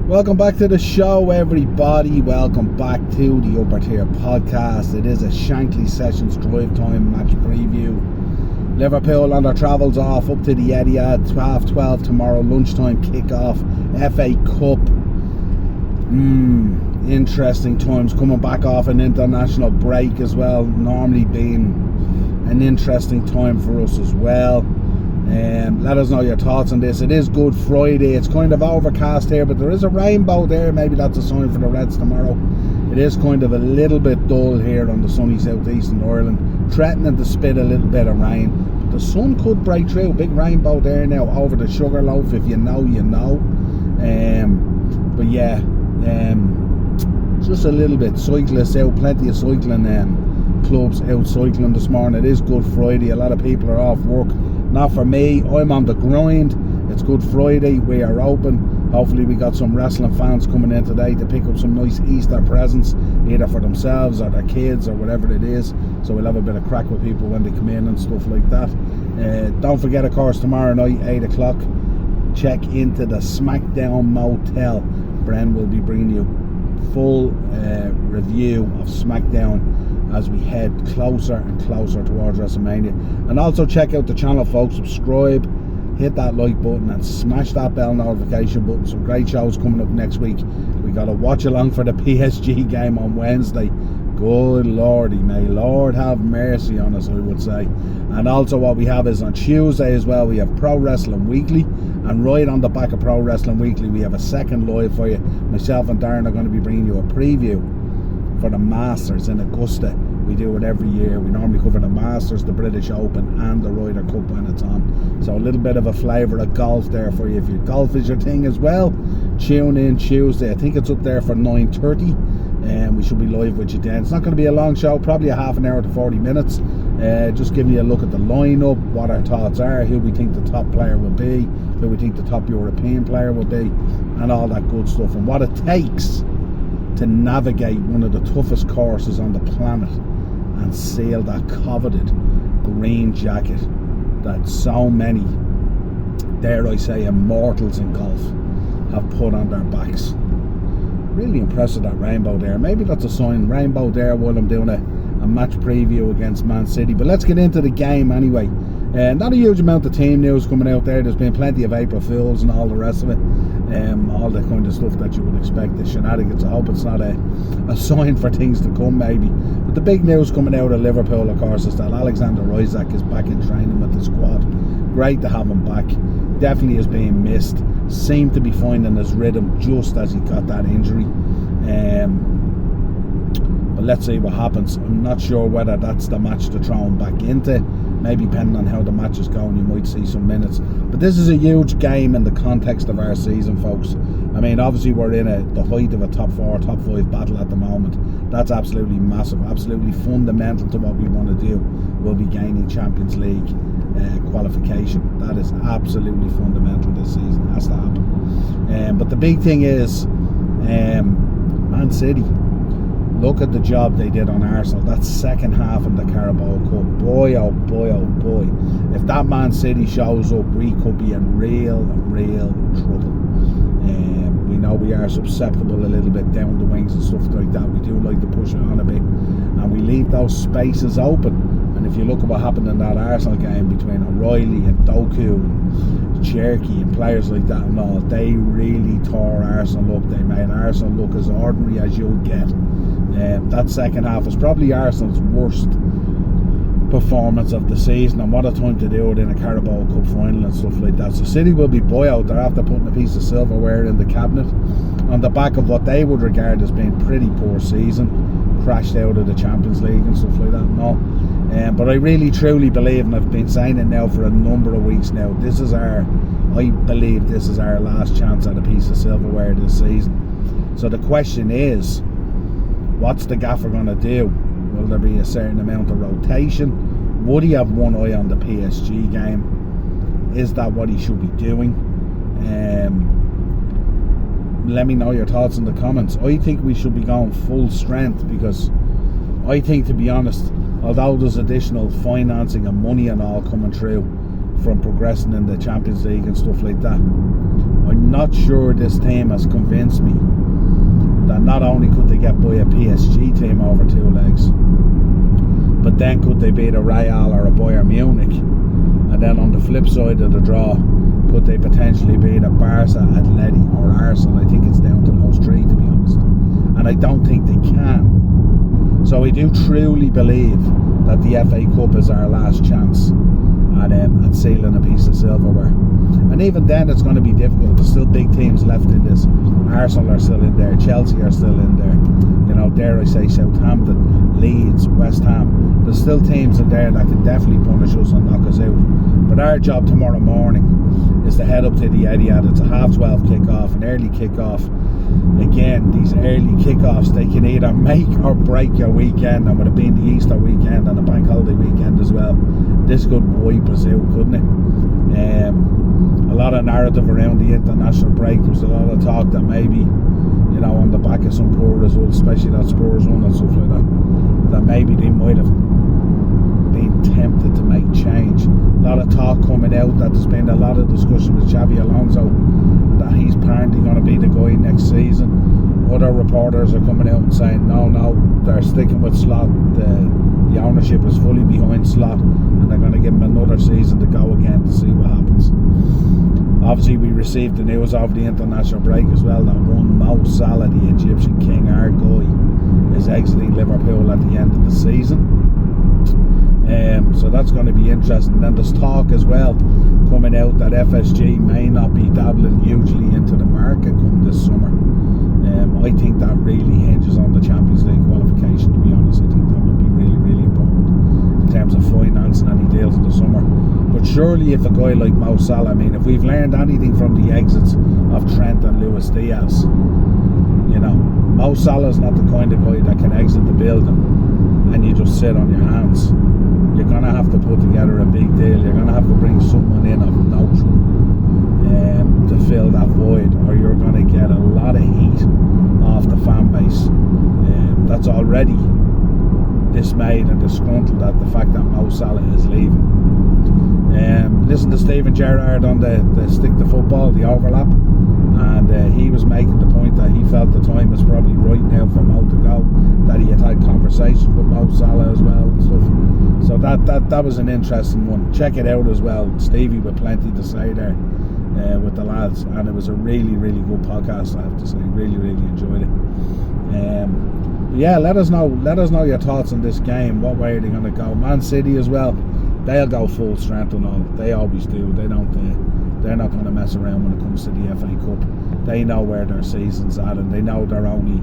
Welcome back to the show, everybody. Welcome back to the Upper Tier Podcast. It is a Shankly Sessions drive time match preview. Liverpool on their travels off up to the Etihad, 12:12 tomorrow, lunchtime kickoff. FA Cup. Interesting times coming back off an international break as well. Normally being an interesting time for us as well. Let us know your thoughts on this. It is Good Friday. It's kind of overcast here, but there is a rainbow there. Maybe that's a sign for the Reds tomorrow. It is kind of a little bit dull here on the sunny southeastern Ireland, threatening to spit a little bit of rain. But the sun could break through. Big rainbow there now over the Sugarloaf. If you know, you know. But yeah, just a little bit. Cyclists out, plenty of cycling clubs out cycling this morning. It is Good Friday. A lot of people are off work. Not for me. I'm on the grind. It's Good Friday. We are open. Hopefully we got some wrestling fans coming in today to pick up some nice Easter presents, either for themselves or their kids or whatever it is. So we'll have a bit of crack with people when they come in and stuff like that. Don't forget, of course, tomorrow night, 8 o'clock, check into the SmackDown Motel. Bren will be bringing you full review of SmackDown as we head closer and closer towards WrestleMania. And also check out the channel, folks. Subscribe, hit that like button and smash that bell notification button. Some great shows coming up next week. We got to watch along for the PSG game on Wednesday. Good Lordy, may Lord have mercy on us, I would say. And also what we have is on Tuesday as well, we have Pro Wrestling Weekly, and right on the back of Pro Wrestling Weekly we have a second live for you. Myself and Darren are going to be bringing you a preview for the Masters in Augusta. We do it every year. We normally cover the Masters, the British Open and the Ryder Cup when it's on. So a little bit of a flavour of golf there for you. If your golf is your thing as well, tune in Tuesday. I think it's up there for 9:30, and we should be live with you then. It's not going to be a long show, probably a half an hour to 40 minutes. Just giving you a look at the lineup, what our thoughts are, who we think the top player will be, who we think the top European player will be, and all that good stuff, and what it takes to navigate one of the toughest courses on the planet and sail that coveted green jacket that so many, dare I say, immortals in golf have put on their backs. Really impressed with that rainbow there. Maybe that's a sign, rainbow there, while I'm doing a match preview against Man City. But let's get into the game anyway. Not a huge amount of team news coming out there. There's been plenty of April Fools and all the rest of it. All the kind of stuff that you would expect, the shenanigans. I hope it's not a sign for things to come, maybe. But the big news coming out of Liverpool, of course, is that Alexander Isak is back in training with the squad. Great to have him back. Definitely is being missed. Seemed to be finding his rhythm just as he got that injury. But let's see what happens. I'm not sure whether that's the match to throw him back into. Maybe depending on how the match is going, you might see some minutes. But this is a huge game in the context of our season, folks. I mean, obviously we're in the height of a top 4, top 5 battle at the moment. That's absolutely massive, absolutely fundamental to what we want to do. We'll be gaining Champions League qualification. That is absolutely fundamental this season. It has to happen. But the big thing is Man City. Look at the job they did on Arsenal. That second half in the Carabao Cup. Boy, oh boy, oh boy. If that Man City shows up, we could be in real trouble. We know we are susceptible a little bit down the wings and stuff like that. We do like to push it on a bit. And we leave those spaces open. And if you look at what happened in that Arsenal game between O'Reilly and Doku and Cherky and players like that and all, they really tore Arsenal up. They made Arsenal look as ordinary as you'll get. That second half was probably Arsenal's worst performance of the season, and what a time to do it in a Carabao Cup final and stuff like that. So City will be buoyed. They're after putting a piece of silverware in the cabinet on the back of what they would regard as being pretty poor season, crashed out of the Champions League and stuff like that and all. But I really truly believe, and I've been saying it now for a number of weeks now, I believe this is our last chance at a piece of silverware this season. So the question is, what's the gaffer going to do? Will there be a certain amount of rotation? Would he have one eye on the PSG game? Is that what he should be doing? Let me know your thoughts in the comments. I think we should be going full strength, because I think, to be honest, although there's additional financing and money and all coming through, from progressing in the Champions League and stuff like that. I'm not sure this team has convinced me that not only could they get by a PSG team over 2 legs, but then could they beat a Real or a Bayern Munich, and then on the flip side of the draw, could they potentially beat a Barca, Atleti or Arsenal? I think it's down to those 3, to be honest, and I don't think they can. So I do truly believe that the FA Cup is our last chance at sealing a piece of silverware. And even then it's going to be difficult. There's still big teams left in this. Arsenal are still in there, Chelsea are still in there, you know, dare I say Southampton, Leeds, West Ham. There's still teams in there that can definitely punish us and knock us out. But our job tomorrow morning is to head up to the Etihad. It's a 12:30 kick-off, an early kick-off. Again, these early kick-offs, they can either make or break your weekend, and with it being the Easter weekend and a bank holiday weekend as well, this could wipe us out, couldn't it? A lot of narrative around the international break. There was a lot of talk that maybe, you know, on the back of some poor results, especially that Spurs one and stuff like that maybe they might have been tempted to make change. A lot of talk coming out that there's been a lot of discussion with Xabi Alonso that he's apparently going to be the guy next season. Other reporters are coming out and saying no, they're sticking with Slot. The ownership is fully behind Slot, and they're going to give him another season to go again to see what happens. Obviously, we received the news over the international break as well that one Mo Salah, the Egyptian king, our guy, is exiting Liverpool at the end of the season. So that's going to be interesting. Then there's talk as well coming out that FSG may not be dabbling hugely into the market come this summer. I think that really hinges on the Champions League qualification, to be honest. I think that would be really, really important in terms of financing any deals in the summer. But surely if a guy like Mo Salah, I mean, if we've learned anything from the exits of Trent and Luis Diaz, you know, Mo Salah's not the kind of guy that can exit the building and you just sit on your hands. You're going to have to put together a big deal. You're going to have to bring someone in of note to fill that void, or you're going to get a lot of heat off the fan base that's already dismayed and disgruntled at the fact that Mo Salah is leaving. Listen to Steven Gerrard on the Stick to Football, the overlap, and he was making the point that he felt the time is probably right now for Mo to go, that he had conversations with Mo Salah as well and stuff. So that was an interesting one. Check it out as well. Stevie with plenty to say there with the lads, and it was a really, really good podcast, I have to say. Really, really enjoyed it. Yeah, let us know your thoughts on this game. What way are they going to go? Man City as well, they'll go full strength and all. They always do. They're not going to mess around when it comes to the FA Cup. They know where their season's at, and they know they're only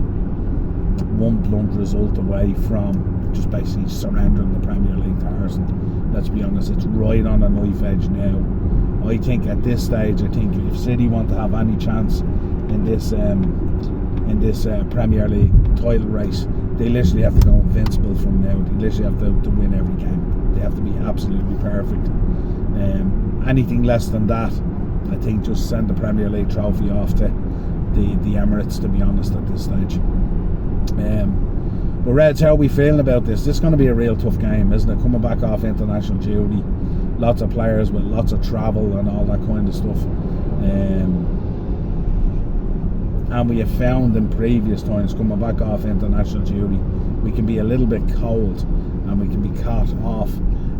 one blunt result away from just basically surrendering the Premier League to Arsenal. Let's be honest, it's right on a knife edge now. I think at this stage, if City want to have any chance in this Premier League title race, they literally have to go invincible from now. They literally have to win every game. They have to be absolutely perfect. Anything less than that, I think just send the Premier League trophy off to the Emirates, to be honest, at this stage. But Reds, how are we feeling about this? This is going to be a real tough game, isn't it? Coming back off international duty, lots of players with lots of travel and all that kind of stuff. And we have found in previous times, coming back off international duty, we can be a little bit cold and we can be caught off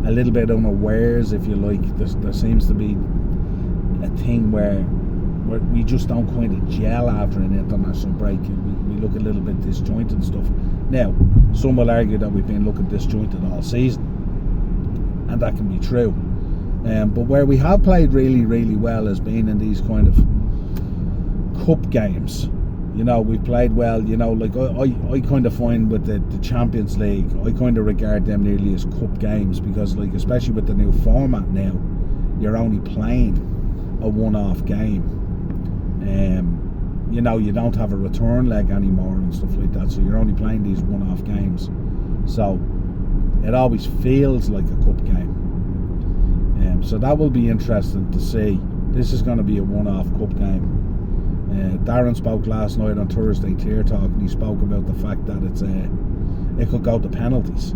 a little bit unawares, if you like. There seems to be a thing where we just don't kind of gel after an international break. We look a little bit disjointed and stuff. Now, some will argue that we've been looking disjointed all season, and that can be true. But where we have played really, really well has been in these kind of cup games. You know, we've played well. You know, like I kind of find with the Champions League, I kind of regard them nearly as cup games, because, like, especially with the new format now, you're only playing a one-off game. You know, you don't have a return leg anymore and stuff like that, so you're only playing these one-off games. So it always feels like a cup game. So that will be interesting to see. This is going to be a one-off cup game. Darren spoke last night on Thursday Tier Talk, and he spoke about the fact that it could go to penalties.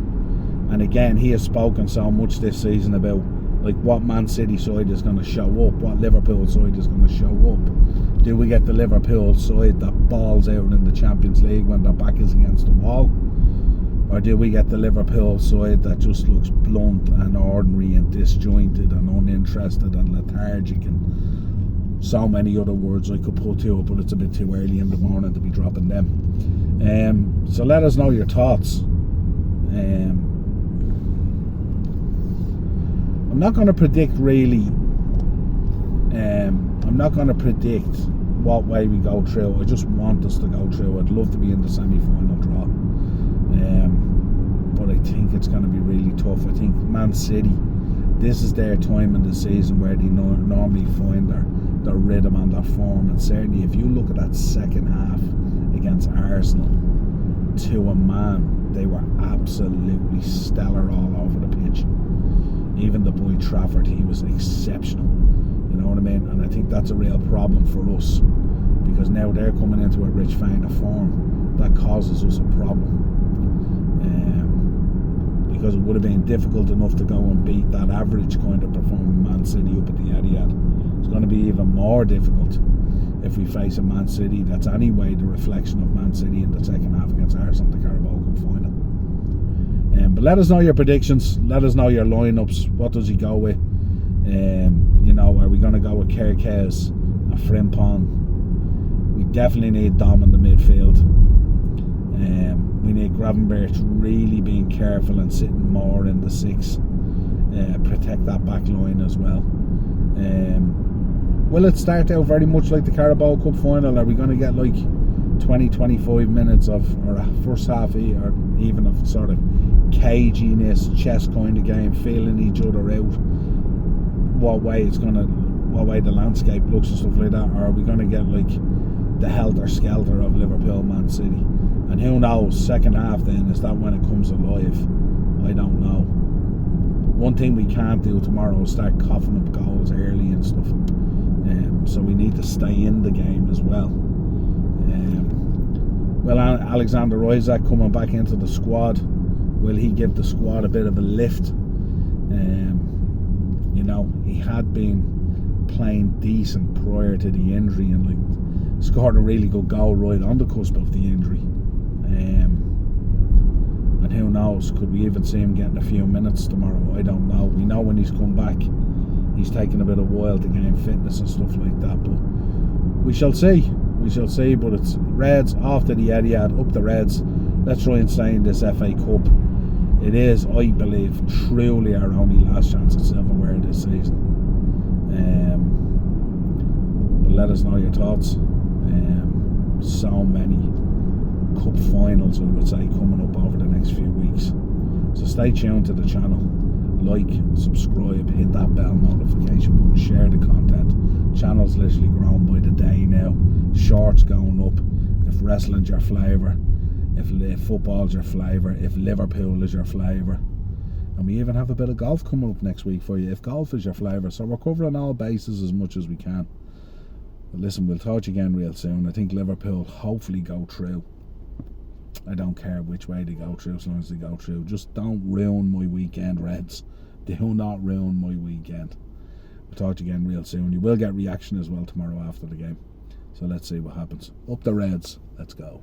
And again, he has spoken so much this season about like what Man City side is going to show up, what Liverpool side is going to show up. Do we get the Liverpool side that balls out in the Champions League when their back is against the wall? Or do we get the Liverpool side that just looks blunt and ordinary and disjointed and uninterested and lethargic and so many other words I could put to it, but it's a bit too early in the morning to be dropping them. So let us know your thoughts. I'm not going to predict really. I'm not going to predict what way we go through. I just want us to go through. I'd love to be in the semi-final draw. But I think it's going to be really tough. I think Man City, this is their time in the season where they normally find their rhythm and their form. And certainly if you look at that second half against Arsenal, to a man, they were absolutely stellar all over the pitch. Even the boy Trafford, he was exceptional. You know what I mean? And I think that's a real problem for us, because now they're coming into a rich vein of form. That causes us a problem. Because it would have been difficult enough to go and beat that average kind of performing Man City up at the Etihad. It's going to be even more difficult if we face a Man City that's anyway the reflection of Man City in the second half against Arsenal in the Carabao Cup final. But let us know your predictions. Let us know your lineups. What does he go with? You know, are we going to go with Kerkez and Frimpong? We definitely need Dom in the midfield. We need Gravenberch really being careful and sitting more in the 6. Protect that back line as well. Will it start out very much like the Carabao Cup final? Are we going to get like 20-25 minutes of, or a first half, or even a sort of caginess, chess kind of game, feeling each other out, what way the landscape looks and stuff like that? Or are we going to get like the helter-skelter of Liverpool Man City? And who knows, second half then, is that when it comes alive? I don't know. One thing we can't do tomorrow is start coughing up goals early and stuff. So we need to stay in the game as well. Well, Alexander Isak coming back into the squad, will he give the squad a bit of a lift? You know, he had been playing decent prior to the injury and like scored a really good goal right on the cusp of the injury. And who knows, could we even see him getting a few minutes tomorrow? I don't know. We know when he's come back, he's taken a bit of while to gain fitness and stuff like that, but we shall see. We shall see. But it's Reds off to the Etihad, up the Reds. Let's try and stay in this FA Cup. It is, I believe, truly our only last chance at silverware this season. But let us know your thoughts. So many cup finals, I would say, coming up over the next few weeks. So stay tuned to the channel. Like, subscribe, hit that bell notification button, share the content. Channel's literally grown by the day now. Shorts going up. If wrestling's your flavour, if football's your flavour, if Liverpool is your flavour. And we even have a bit of golf coming up next week for you, if golf is your flavour. So we're covering all bases as much as we can. But listen, we'll talk again real soon. I think Liverpool hopefully go through. I don't care which way they go through, as long as they go through. Just don't ruin my weekend, Reds. Do not ruin my weekend. We'll talk again real soon. You will get reaction as well tomorrow after the game. So let's see what happens. Up the Reds. Let's go.